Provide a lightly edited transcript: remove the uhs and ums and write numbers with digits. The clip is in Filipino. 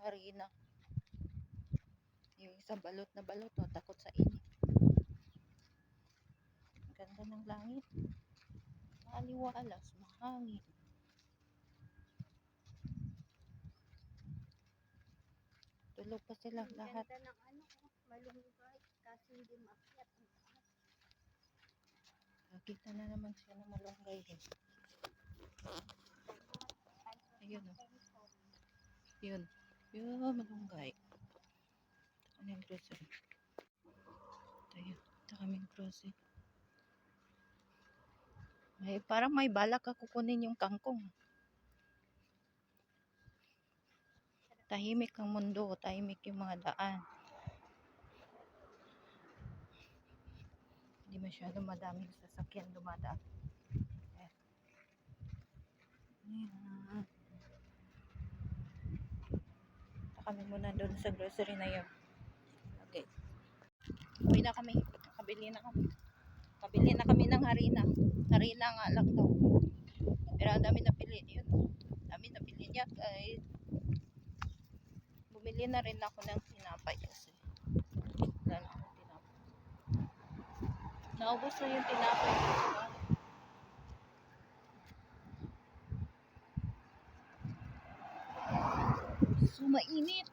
harina. Yung isa balot na balot, no, takot sa init. Ang ganda ng langit. Maliwalas, mahangin. Tulog pa sila lahat. Ganda ng malunggay kasi hindi maakyat. Nakita na naman siya ng malunggay. Ayun o. Yun. Yun, malunggay. Ano yung grocery? Ito yun. Ito kaming grocery. Ay, parang may balak ako kunin yung kangkong. Tahimik ang mundo. Tahimik yung mga daan. Hindi masyado madaming sasakyan dumadaan. Ayan. Kami muna doon sa grocery na yun. Okay. Uwi na kami. Nakabili na kami. Kabili na kami ng harina. Harina nga lang daw. Pero ang dami napili. Yun. Dami napili niya. Kahit bumili na rin ako ng tinapay kasi. Wala na akong tinapay. Naubos na yung tinapay. So mainit.